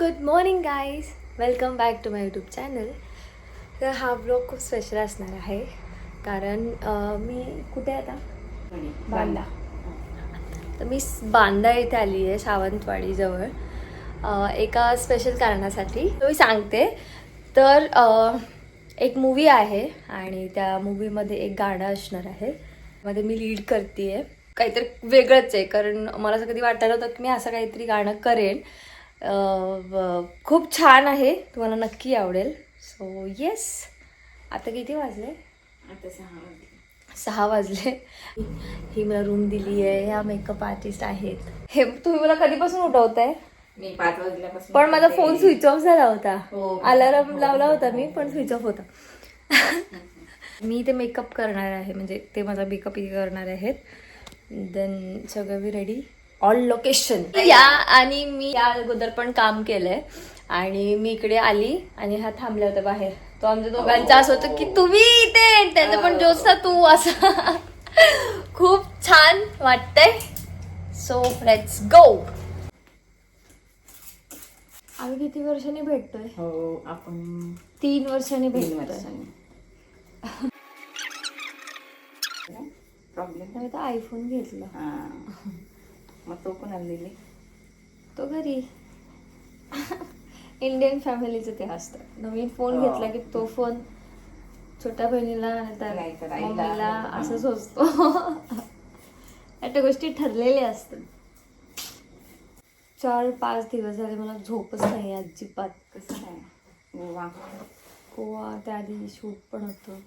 Good morning guys, welcome back to my YouTube channel. तर हा blog खूप special असणार आहे कारण मी कुठे आहे आता बांदा. तर मी बांदा येथे आली आहे सावंतवाडीजवळ एका स्पेशल कारणासाठी. तो मी सांगते. तर एक मूवी आहे आणि त्या मूवीमध्ये एक गाणं असणार आहे. मध्ये मी लीड करते आहे. काहीतरी वेगळंच आहे कारण मला असं कधी वाटलं नव्हतं की मी असं काहीतरी गाणं करेन. खूप छान आहे, तुम्हाला नक्की आवडेल. सो येस, आता किती वाजले? आता 6 वाजले. ही मला रूम दिली आहे. ह्या मेकअप आर्टिस्ट आहेत. हे तुम्ही मला कधीपासून उठवताय? मी 5 वाजल्यापासून. पण माझा फोन स्विच ऑफ झाला होता. हो. अलार्म लावला होता मी, पण स्विच ऑफ होता. मी ते मेकअप करणार आहे, म्हणजे ते माझा मेकअप करणार आहेत. देन सगळं मी रेडी ऑल लोकेशन या. आणि मी या अगोदर पण काम केलंय आणि मी इकडे आली आणि हा थांबला होता बाहेर. तो आमच्या दोघांचा असं होतं की तुम्ही इथे, त्याचं पण जोसा तू, असं खूप छान वाटतंय. So let's go. आम्ही किती वर्षांनी भेटतोय? हो, आपण 3 वर्षांनी 3 भेटतोय. वर्षांनी. प्रॉब्लेम मी तर आयफोन घेतला. हां, मग तो कोणाला दिले? तो घरी इंडियन फॅमिलीचं ते असतं. नवीन फोन हो. घेतला की तो फोन छोट्या बहिणीला नाहीतर नाहीतर आईला. मम्मीला असंच असतो. त्या गोष्टी ठरलेल्या असतात. 4-5 दिवस झाले मला झोपच नाही अजिबात. कसं काय? गोवा गोवा त्या आधी शूट पण होतं.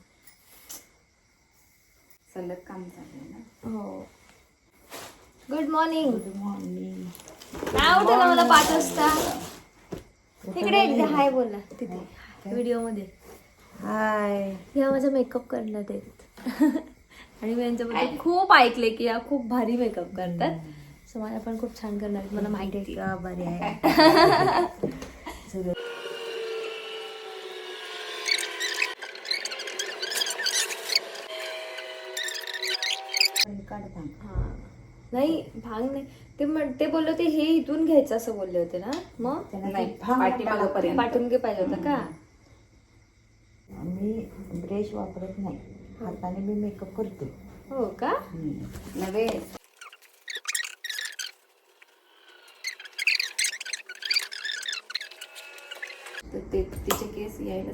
सलग काम चाललंय ना. हो. Good morning. Good morning. काय उठवलं मला 5 वाजता? इकडे एकदा हाय बोला तिथे व्हिडिओ मध्ये. हाय. ह्या माझा मेकअप करण्यात आहेत. आणि मी यांच्याबद्दल खूप ऐकले की या खूप भारी मेकअप करतात. सो मला पण खूप छान करणार आहेत, मला माहिती आहे का. बरे आहे. हा. नाही भांग नाही, ते बोलले होते हे इथून घ्यायचं असं बोलले होते ना. मग नाही, पाठीमागपर्यंत. पाठून पाहिजे होतं का? मी ब्रश वापरत नाही, हाताने मी मेकअप करते. हो का? नव्हे. तर ते तिचे केस यायला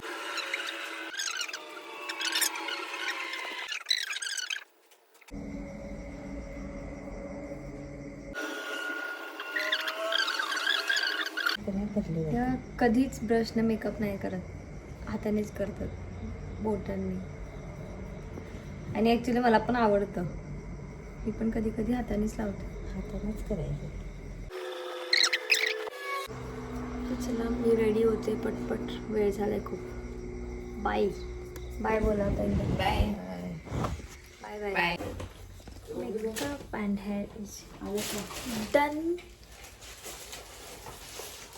त्याने भरले त्या कधीच ब्रशने मेकअप नाही करत, हातानेच करतात, बोटांनी. आणि ॲक्च्युली मला पण आवडतं. मी पण कधी कधी हातानेच लावते. हातानेच करायचं. चला मी रेडी होते पटपट, वेळ झालाय खूप. बाय बाय बोला आता एकदम. Bye bye bye. Bye. Makeup and hair is done.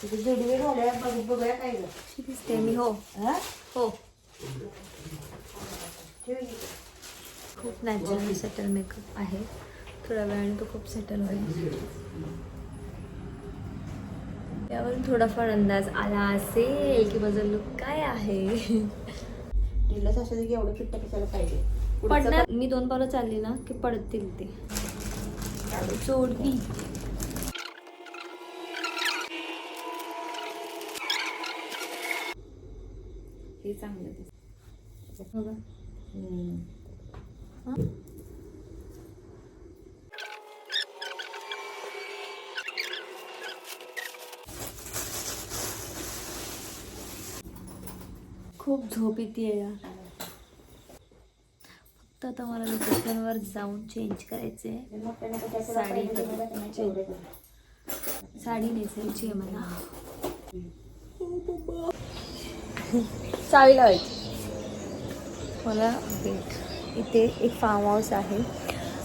तुझी जोडवे घालाय बघूया काय गं. कशी दिसते मी? हो हो. खूप नॅचरल सेटल मेकअप आहे. थोड्या वेळाने तो खूप सेटल होईल. त्यावरून थोडाफार अंदाज आला असेल की माझा लुक काय आहे. ढिलच असं की एवढं पिट्ट कशाला पाहिजे. पडणार. मी 2 पावलं चालली ना की पडतील ते. जोडवी हे चांगलं दिसतं. बघा. खूप झोप येते यार. फक्त आता मला लोकेशनवर जाऊन चेंज करायचे. साडी नेसायची आहे मला. चावी लावायची मला. इथे एक फार्म हाऊस आहे,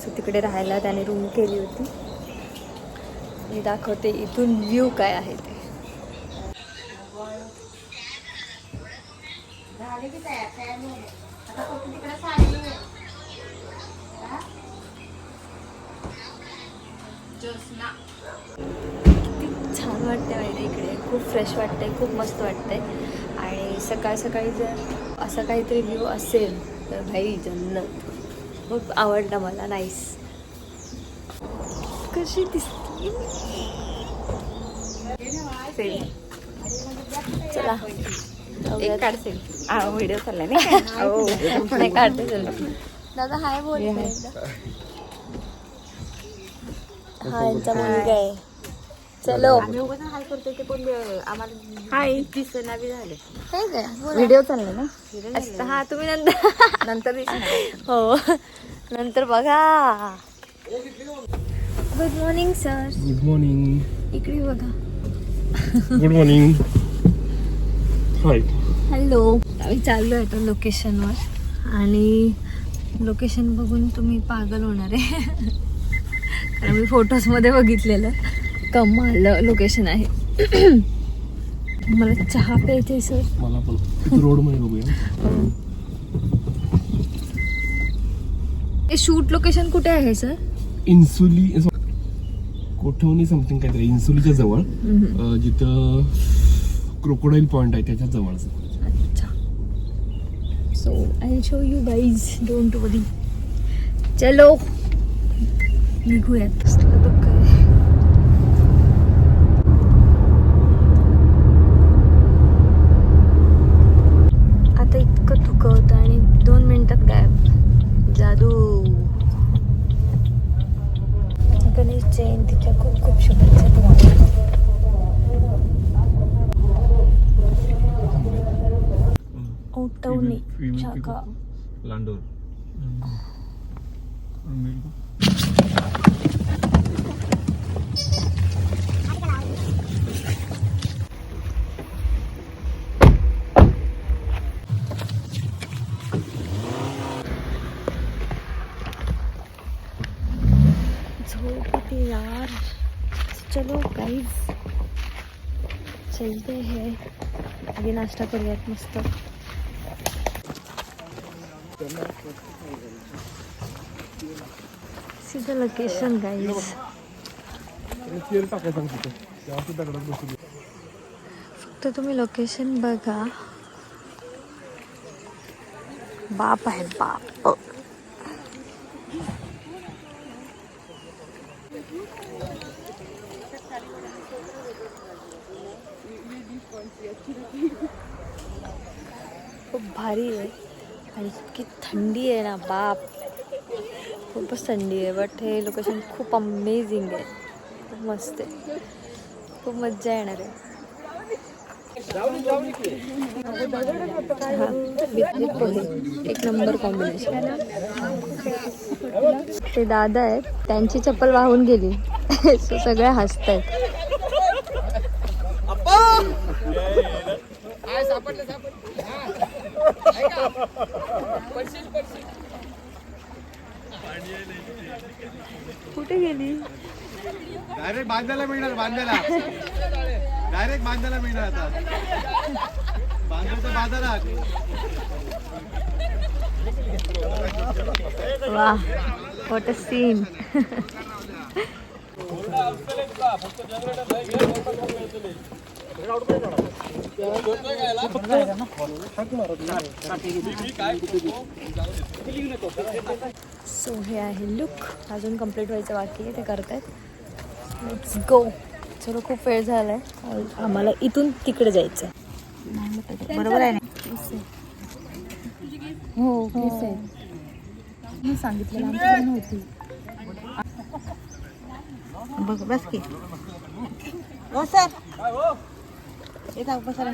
सो तिकडे राहायला त्याने रूम केली होती. मी दाखवते इथून व्ह्यू काय आहे ते. छान वाटते माहिती इकडे, खूप फ्रेश वाटते, खूप मस्त वाटते. आणि सकाळ सकाळी जर असं काहीतरी व्ह्यू असेल तर भाई जन्नत. खूप आवडला मला. नाईस. कशी दिसते चला एक काढते व्हिडिओ चाललाय नाही नाही काढते चला. दादा हाय बोल. हा यांचा मुलगा आहे. चलो हाय करतोय ते पण आम्हाला हाय दिसना बी झाले. काय काय व्हिडिओ चाललाय ना. असं. हा तुम्ही नंतर नंतर दिसणार. हो नंतर बघा. Good morning sir. Good morning. इकडे बघा. Good morning. हाय. हॅलो. आम्ही चाललो आहे आता लोकेशनवर आणि लोकेशन बघून तुम्ही पागल होणार आहे. कारण मी फोटोजमध्ये बघितलेलं कमाल लोकेशन आहे. मला चहा प्यायचा आहे सर. मला पण रोड मध्ये बघूया. हे शूट लोकेशन कुठे आहे सर? इन्सुली कोठवणी समथिंग काहीतरी इन्सुलीच्या जवळ जिथं क्रोकोडाईल पॉइंट आहे त्याच्या जवळच. अच्छा. So I show you guys. Don't worry. चलो निघूयात. आता इतकं दुखवतं आणि 2 मिनिटात गायब. जादू. गणेश जयंतीच्या खूप खूप शुभेच्छा तुम्हाला. उठवणी शाखा लांडोर. झोपते यार. चलो गाइस चलते हैं. आधी नाश्ता करूयात मस्त. सीधा लोकेशन गाइस. फक्त तुम्ही लोकेशन बघा. बाप आहे बाप. खूप भारी आहे आणि इतकी थंडी आहे ना बाप. खूपच थंडी आहे. बट हे लोकेशन खूप अमेझिंग आहे. खूप मस्त आहे. खूप मज्जा येणार आहे. एक नंबर कॉम्बिनेशन. ते दादा आहेत त्यांची चप्पल वाहून गेली. सो सगळे हसत आहेत. कुठे गेली? डायरेक्ट बांधायला मिळणार. डायरेक्ट बांधायला मिळणार. आता बांधायचं बाजारात. वा व्हॉट अ सीन. सो हे आहे लुक. अजून कम्प्लीट व्हायचं बाकी आहे. ते करतायत. Let's go. चलो खूप वेळ झालाय. आम्हाला इथून तिकडे जायचं. बरोबर आहे ना. हो केस आहे. मी सांगितलेलं आमच्याकडे नव्हती. बघ बस की. हो सर. येता बसायला.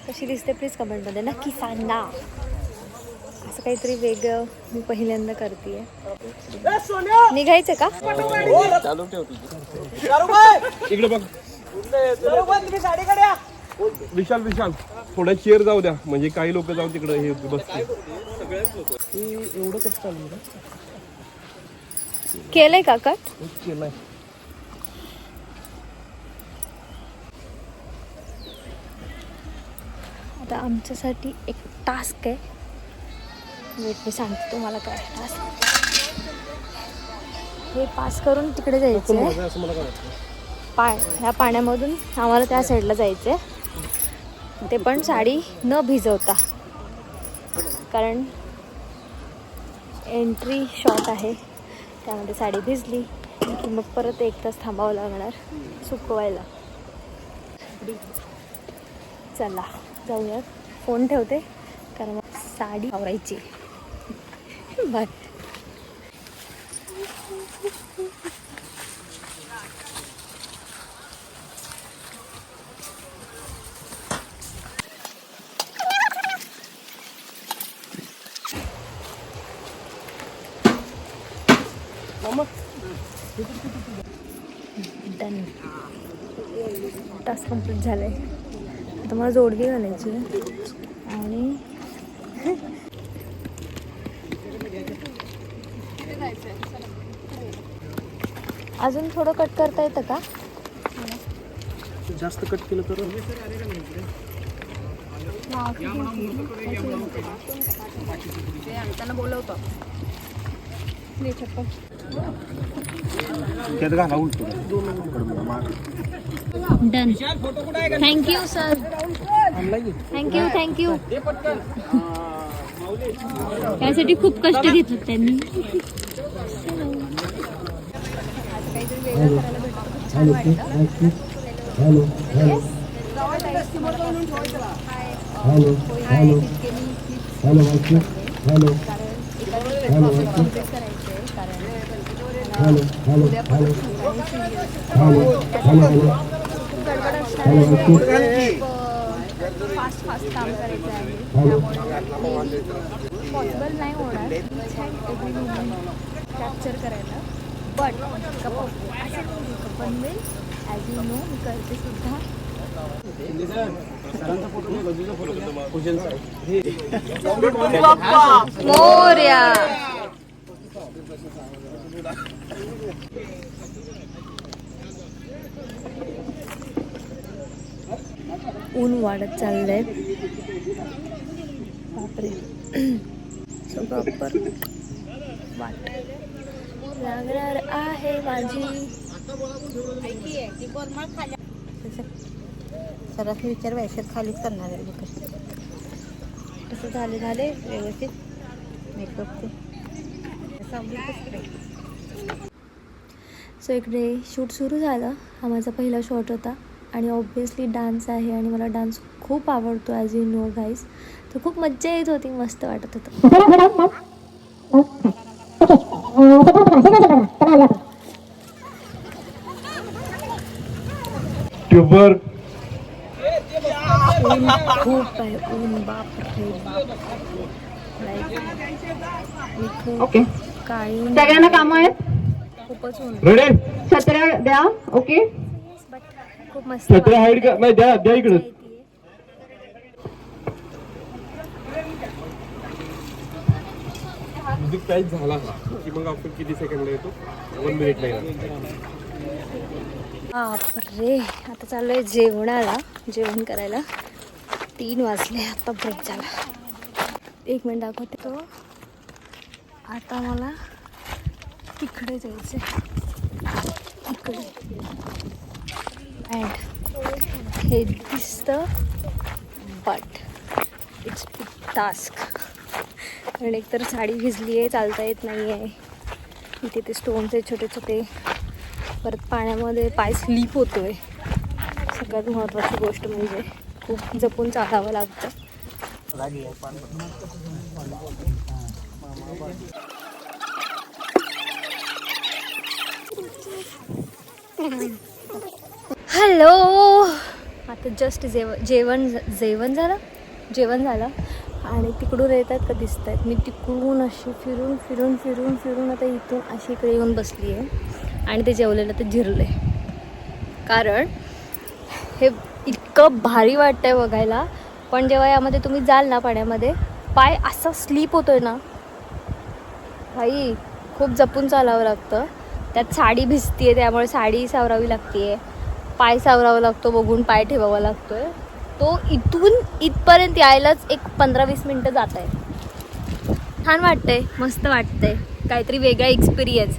कशी दिसते प्लीज कमेंटमध्ये नक्की सांगा. असं काहीतरी वेगळं मी पहिल्यांदा करते. निघायचं का? इकडे बघ. विशाल थोड्या चेअर जाऊ द्या म्हणजे काही लोक जाऊन तिकडे हे बसते. एवढं कसं चालू केलंय का कट? केलंय. आता आमच्यासाठी एक टास्क आहे. वेट मी सांगते तुम्हाला काय टास्क. हे पास करून तिकडे जायचं आहे. असं मला काय वाटतं. ह्या पाण्यामधून आम्हाला त्या साईडला जायचं आहे. ते पण साडी न भिजवता, कारण एंट्री शॉट आहे. त्यामध्ये साडी भिजली की मग परत 1 तास थांबावं लागणार सुकवायला. चला जाऊयात. फोन ठेवते कारण साडी आवरायची. बाय. डन. टास्क कंप्लीट झालाय. आता मला जोडगी घालायची आणि अजून थोडं कट करता येतं का? जास्त कट केलं तर त्यांना बोलवतो. त्यात घाला उलटून. डन. Thank you sir. थँक्यू. त्यासाठी खूप कष्ट घेतले त्यांनी. फास्ट काम करायचं आहे. पॉसिबल नाही होणार कॅप्चर करायला, बट बनवेल. ॲज यू नो मी करते सुद्धा. मोरया. ऊन वाढत चाललंय. बापरे. सो प्रॉपर वाट लागणार आहे माझी. सरासरी विचार व्याशात खालीच करणार आहे. कसं झाले व्यवस्थित मेकअप सो इकडे शूट सुरू झालं. हा माझा पहिला शॉट होता आणि ऑब्वियसली डान्स आहे आणि मला डान्स खूप आवडतो ॲज यू नो गाईज. तर खूप मज्जा येत होती, मस्त वाटत होतं. ऊन खूप आहे. ऊन बाप रे बाप. मी खूप काळी. सगळ्यांना काम आहेत. खूपच ऊन. छत्र्या द्या. ओके. खूप मस्त हाईड का नाही. द्या इकडे. म्युझिक टाईप झाला की मग आपण किती सेकंडला येतो? 1 मिनिट नाही. बापरे. आता चाललोय जेवण करायला. 3 वाजले. आता ब्रेक झाला. 1 मिनिट दाखवते तो. आता मला तिकडे जायचं इकडे. अँड हे दिसतं बट इट्स बिग टास्क. कारण एकतर साडी भिजली आहे, चालता येत नाही आहे. इथे ते स्टोन्स आहेत छोटे छोटे. परत पाण्यामध्ये पाय स्लीप होतो आहे. सगळ्यात महत्त्वाची गोष्ट म्हणजे खूप जपून चालावं लागतं. हॅलो. आता जस्ट जेवण झालं आणि तिकडून येतात का दिसत आहेत. मी तिकडून अशी फिरून आता इथून अशी इकडे येऊन बसली आहे आणि ते जेवलेलं ते जिरलं आहे. कारण हे इतकं भारी वाटतं आहे बघायला, पण जेव्हा यामध्ये तुम्ही जाल ना पाण्यामध्ये, पाय असा स्लीप होतोय ना भाई, खूप जपून चालावं लागतं. त्यात साडी भिजती आहे, त्यामुळे साडी सावरावी लागते आहे, पाय सावरावा लागतो, बघून पाय ठेवावा लागतो आहे. तो इथून इथपर्यंत यायलाच एक 15-20 मिनटं जात आहे. छान वाटतंय, मस्त वाटतंय, काहीतरी वेगळा एक्सपिरियन्स.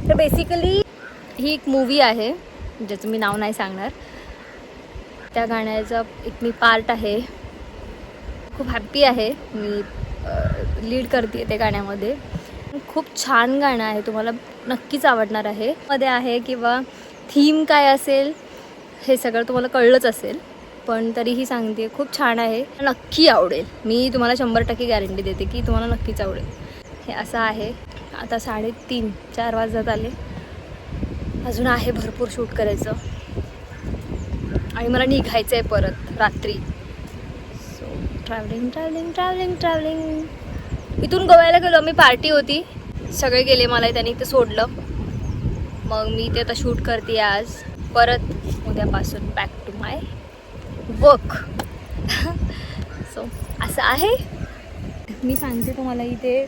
तर बेसिकली ही एक मूवी आहे ज्याचं मी नाव नाही सांगणार. त्या गाण्याचा एक मी पार्ट आहे. खूप हॅप्पी आहे, मी लीड करते त्या गाण्यामध्ये. खूप छान गाणं आहे, तुम्हाला नक्कीच आवडणार आहे. मध्ये आहे किंवा थीम काय असेल हे सगळं तुम्हाला कळलंच असेल, पण तरीही सांगते खूप छान आहे, नक्की आवडेल. मी तुम्हाला 100% गॅरंटी देते की तुम्हाला नक्कीच आवडेल. हे असं आहे. आता 3:30-4 वाजत आले, अजून आहे भरपूर शूट करायचं आणि मला निघायचं आहे परत रात्री. So travelling. इथून गोव्याला गेलो आम्ही, पार्टी होती, सगळे गेले, मला त्यांनी ते सोडलं. मग मी ते आता शूट करते आज. परत उद्यापासून back to my work. So असं आहे. मी सांगते तुम्हाला, इथे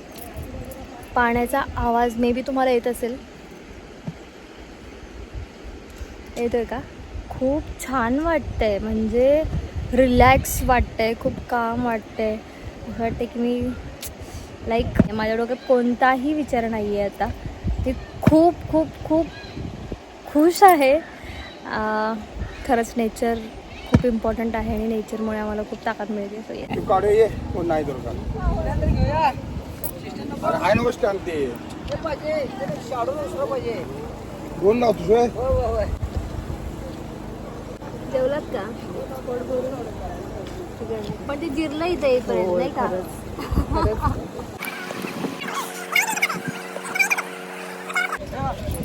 पाण्याचा आवाज मे बी तुम्हाला येत असेल. येतोय का? खूप छान वाटतंय, म्हणजे रिलॅक्स वाटतंय, खूप काम वाटतंय. असं वाटतं की मी माझ्या डोक्यात कोणताही विचार नाही आहे आता. मी खूप खूप खूप खुश आहे. खरंच नेचर खूप इम्पॉर्टंट आहे आणि नेचरमुळे आम्हाला खूप ताकद मिळते. सो ये नाही जेवलात का? पण ते जिरलं इथे येईपर्यंत नाही का?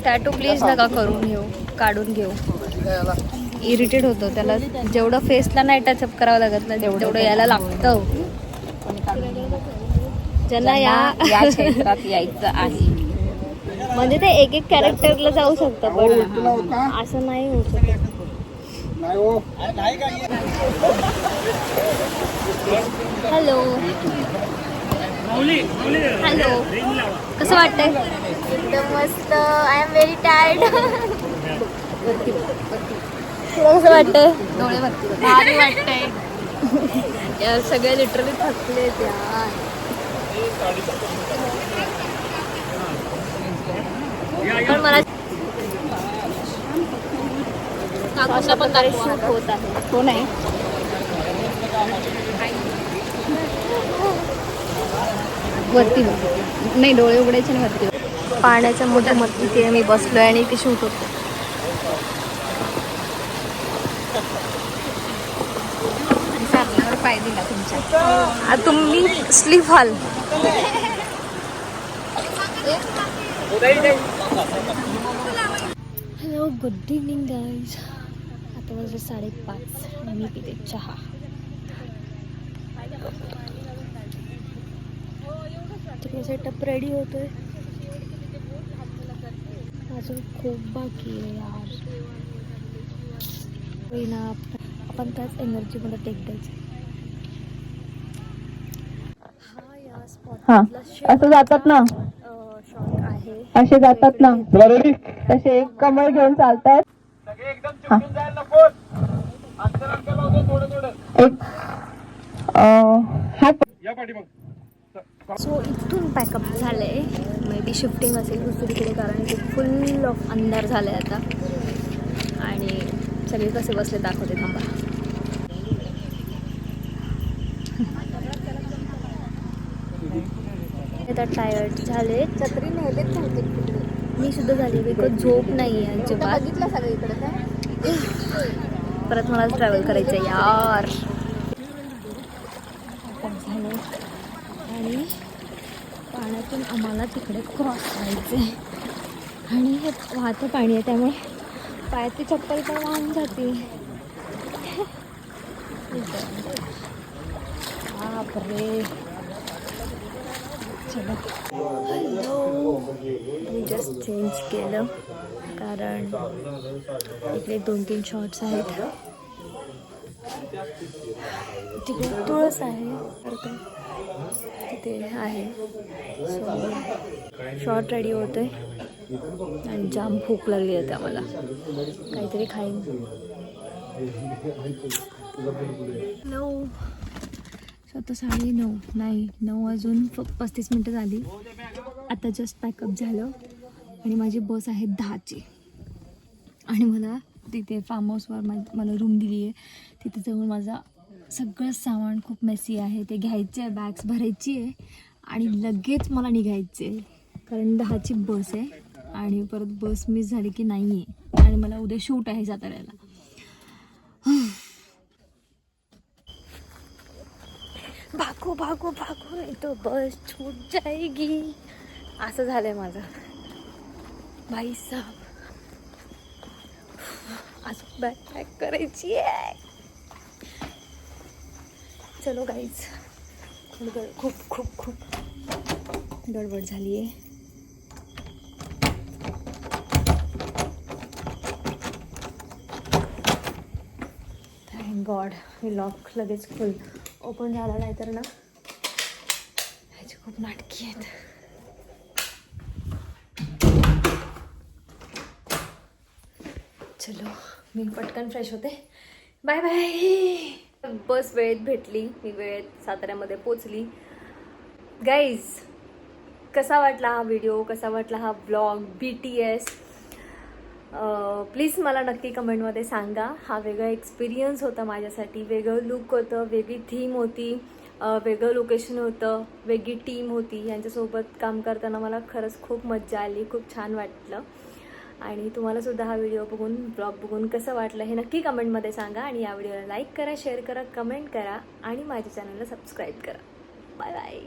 टॅटू प्लीज नका करून घेऊ, काढून घेऊ. इरिटेट होतो त्याला. जेवढं फेसला नाही टचअप करावं लागत ना, तेवढं यायला लागतं. ज्यांना या क्षेत्रात यायचं आहे म्हणजे ते एक कॅरेक्टरला जाऊ शकतं, पण असं नाही होऊ शकत. हॅलो हॅलो, कसं वाटतंय? एकदम मस्त. I am very tired. तुला कसं वाटतंय? डोळे भरती भारी वाटतंय यार, सगळे लिटरली थकलेत यार. पण मला काकूंना पण शूट होत आहे. तो नाही वरती नाही, डोळे उघडायचे आणि वरती. पाण्याच्या मोठ्या इथे मी बसलोय आणि इथे शूट होतो. सारण्यावर पाय दिला तुमच्या. तुम्ही स्लीप व्हाल. Hello, good evening guys. आता वाजले 5:30 आणि मी पिते चहा. तिकडे सेटअप रेडी होतोय, अजून खूप बाकी आहे यार. ना आपण त्याच एनर्जीमध्ये टेक द्यायचं. हा या स्पॉट असं जातात ना, शॉट आहे, असे जातात ना, तसे एक कमळ घेऊन चालतात. सो इथून पॅकअप झालंय. मे बी शिफ्टिंग असेल दुसरीकडे, कारण इथे फुल ऑफ अंधार झालाय आता. आणि सगळे कसे बसले दाखवते, थांबा. आता टायर्ड झाले. छत्री नेलेत बहुतेक तिकडे. मी सुद्धा झाली, बिकॉज झोप नाही आहे अजिबात. बघितलं सगळं इकडे काय. परत मला ट्रॅव्हल करायचं यार. झालं आणि पाण्यातून आम्हाला तिकडे क्रॉस करायचं. आणि हे वाहतं पाणी आहे, त्यामुळे पायाची चप्पल पण वाहून जाते. बापरे. चलो, हॅलो. मी जस्ट चेंज केलं, कारण इकडे 2-3 शॉर्ट्स आहेत. तिकडे तुळस आहे, तर तिथे आहे. सो शॉर्ट रेडी होते आणि जाम भूक लागली आहे आम्हाला. काहीतरी खाईन. 9 स्वतः 9:30 नाही 9 वाजून 35 मिनटं झाली. आता जस्ट पॅकअप झालं आणि माझी बस आहे 10ची. आणि मला तिथे फार्म हाऊसवर मला रूम दिली आहे. तिथे जाऊन माझा सगळं सामान खूप मेसी आहे ते घ्यायचं आहे, बॅग्स भरायची आहे आणि लगेच मला निघायचं आहे कारण 10ची बस आहे आणि परत बस मिस झाली की नाही आहे आणि मला उद्या शूट आहे साताऱ्याला. भागो भागो भागो नाही तो बस छूट जाएगी असं झालंय माझं. भाई साहब आज बॅग पॅक करायची आहे. चलो गाईज खूप खूप खूप गडबड झाली आहे. थँक गॉड हे लॉक लगेच फुल ओपन झाला नाही तर ना ह्याचे खूप नाटकी आहेत. चलो मी पटकन फ्रेश होते. Bye bye. बस वेळेत भेटली, मी वेळेत साताऱ्यामध्ये पोचली. गाईज कसा वाटला हा व्हिडिओ, कसा वाटला हा ब्लॉग BTS प्लीज मला नक्की कमेंटमध्ये सांगा. हा वेगळा एक्सपिरियन्स होता माझ्यासाठी, वेगळं लुक होतं, वेगळी थीम होती, वेगळं लोकेशन होतं, वेगळी टीम होती. यांच्यासोबत काम करताना मला खरंच खूप मज्जा आली, खूप छान वाटलं. आणि तुम्हालासुद्धा हा व्हिडिओ बघून ब्लॉग बघून कसं वाटलं हे नक्की कमेंटमध्ये सांगा. आणि या व्हिडिओला लाईक करा, शेअर करा, कमेंट करा आणि माझ्या चॅनलला सबस्क्राईब करा. Bye bye.